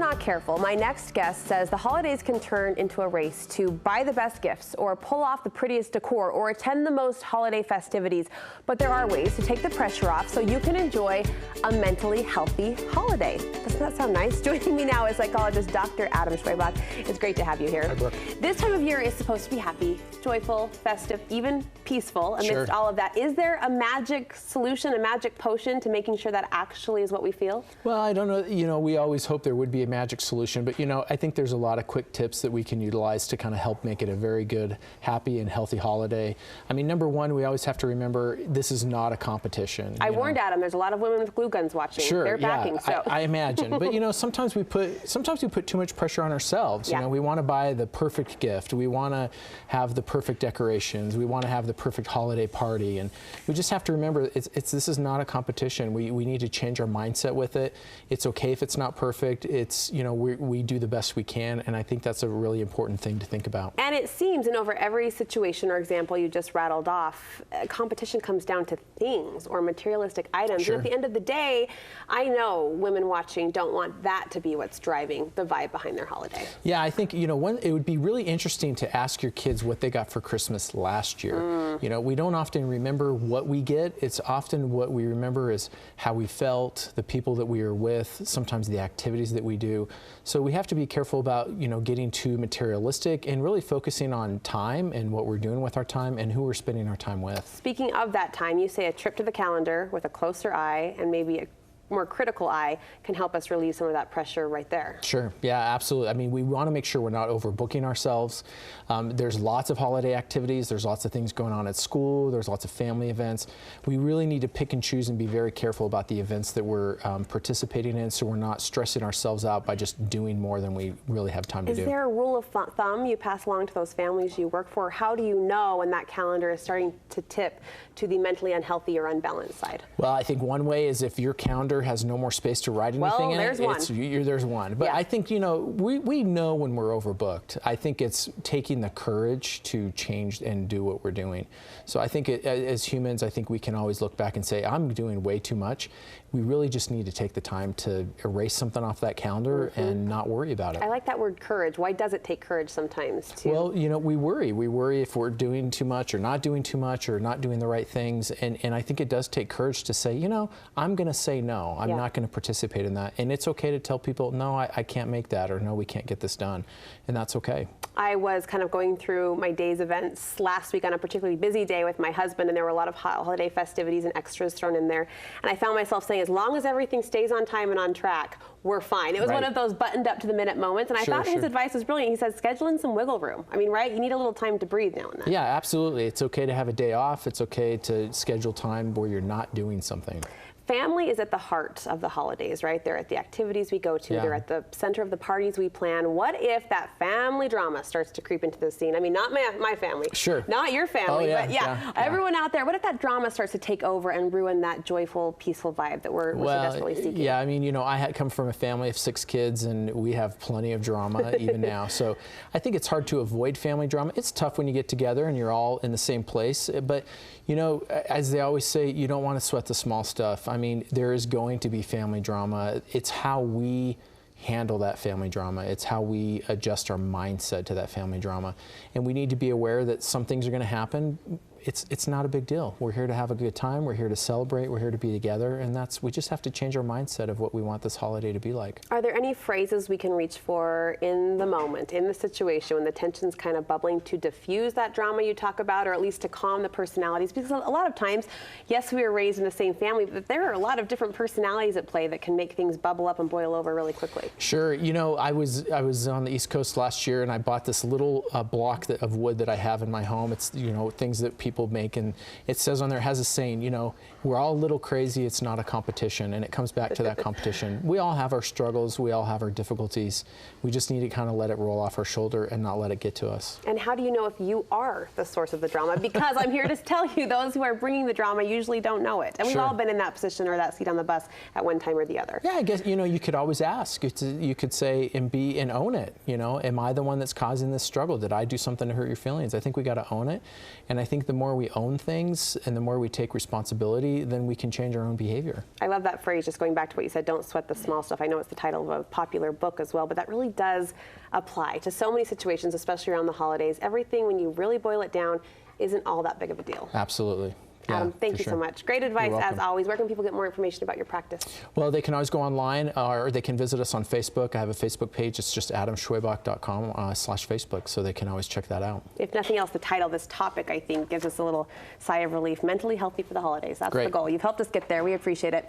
not careful, my next guest says the holidays can turn into a race to buy the best gifts or pull off the prettiest decor or attend the most holiday festivities. But there are ways to take the pressure off so you can enjoy a mentally healthy holiday. Doesn't that sound nice? Joining me now is psychologist Dr. Adam Schwebach. It's great to have you here. Hi, Brooke. This time of year is supposed to be happy, joyful, festive, even peaceful amidst all of that. Is there a magic solution, a magic potion to making sure that actually is what we feel? Well, I don't know. We always hope there would be a magic solution, but I think there's a lot of quick tips that we can utilize to kind of help make it a very good, happy, and healthy holiday. I mean, number one, we always have to remember this is not a competition. I warned Adam. There's a lot of women with glue guns watching. Sure, they're backing. So I imagine. But sometimes we put too much pressure on ourselves. Yeah. We want to buy the perfect gift. We want to have the perfect decorations. We want to have the perfect holiday party, and we just have to remember this is not a competition. We need to change our mindset with it. It's okay if it's not perfect. It's we do the best we can, and I think that's a really important thing to think about. And it seems in over every situation or example you just rattled off, competition comes down to things or materialistic items. Sure. And at the end of the day, I know women watching don't want that to be what's driving the vibe behind their holiday. Yeah, I think it would be really interesting to ask your kids what they got for Christmas last year. We don't often remember what we get. It's often what we remember is how we felt, the people that we were with, sometimes the activities that we do. So we have to be careful about getting too materialistic and really focusing on time and what we're doing with our time and who we're spending our time with. Speaking of that time, you say a trip to the calendar with a closer eye and maybe a more critical eye can help us relieve some of that pressure right there. Sure. Yeah, absolutely. I mean, we want to make sure we're not overbooking ourselves. There's lots of holiday activities. There's lots of things going on at school. There's lots of family events. We really need to pick and choose and be very careful about the events that we're participating in, so we're not stressing ourselves out by just doing more than we really have time to do. Is there a rule of thumb you pass along to those families you work for? How do you know when that calendar is starting to tip to the mentally unhealthy or unbalanced side? Well, I think one way is if your calendar has no more space to write anything in it. There's one. But yeah. I think, we know when we're overbooked. I think it's taking the courage to change and do what we're doing. So I think as humans, I think we can always look back and say, I'm doing way too much. We really just need to take the time to erase something off that calendar and not worry about it. I like that word courage. Why does it take courage sometimes to? Well, we worry. We worry if we're doing too much or not doing too much or not doing the right things. And I think it does take courage to say, I'm going to say no. I'm not going to participate in that. And it's okay to tell people, no, I can't make that, or no, we can't get this done. And that's okay. I was kind of going through my day's events last week on a particularly busy day with my husband, and there were a lot of holiday festivities and extras thrown in there. And I found myself saying, as long as everything stays on time and on track, we're fine. It was one of those buttoned up to the minute moments, and I thought his advice was brilliant. He said, schedule in some wiggle room. I mean, right? You need a little time to breathe now and then. Yeah, absolutely. It's okay to have a day off. It's okay to schedule time where you're not doing something. Family is at the heart of the holidays, right? They're at the activities we go to. They're at the center of the parties we plan. What if that family drama starts to creep into the scene? I mean, not my family. Sure. Not your family, but everyone out there. What if that drama starts to take over and ruin that joyful, peaceful vibe that we're so desperately seeking? Yeah, I mean, I had come from a family of 6 kids, and we have plenty of drama even now. So I think it's hard to avoid family drama. It's tough when you get together and you're all in the same place. But, as they always say, you don't want to sweat the small stuff. I mean, there is going to be family drama. It's how we handle that family drama. It's how we adjust our mindset to that family drama. And we need to be aware that some things are going to happen. It's not a big deal. We're here to have a good time. We're here to celebrate. We're here to be together. And we just have to change our mindset of what we want this holiday to be like. Are there any phrases we can reach for in the moment, in the situation, when the tension's kind of bubbling, to diffuse that drama you talk about, or at least to calm the personalities? Because a lot of times, yes, we were raised in the same family, but there are a lot of different personalities at play that can make things bubble up and boil over really quickly. Sure. I was on the East Coast last year, and I bought this little block of wood that I have in my home. It's, things that people make, and it says on there, it has a saying, we're all a little crazy, it's not a competition. And it comes back to that competition. We all have our struggles, we all have our difficulties. We just need to kind of let it roll off our shoulder and not let it get to us. And how do you know if you are the source of the drama? Because I'm here to tell you, those who are bringing the drama usually don't know it. And we've all been in that position or that seat on the bus at one time or the other. Yeah, I guess, you could always ask. You could say and own it. Am I the one that's causing this struggle? Did I do something to hurt your feelings? I think we got to own it. And I think the more we own things and the more we take responsibility, then we can change our own behavior. I love that phrase, just going back to what you said, don't sweat the small stuff. I know it's the title of a popular book as well, but that really does apply to so many situations, especially around the holidays. Everything, when you really boil it down, isn't all that big of a deal. Absolutely. Adam, thank you sure. so much. Great advice as always. Where can people get more information about your practice? Well, they can always go online, or they can visit us on Facebook. I have a Facebook page. It's just adamschwebach.com/Facebook, so they can always check that out. If nothing else, the title of this topic, I think, gives us a little sigh of relief. Mentally healthy for the holidays. That's Great. the goal. You've helped us get there. We appreciate it.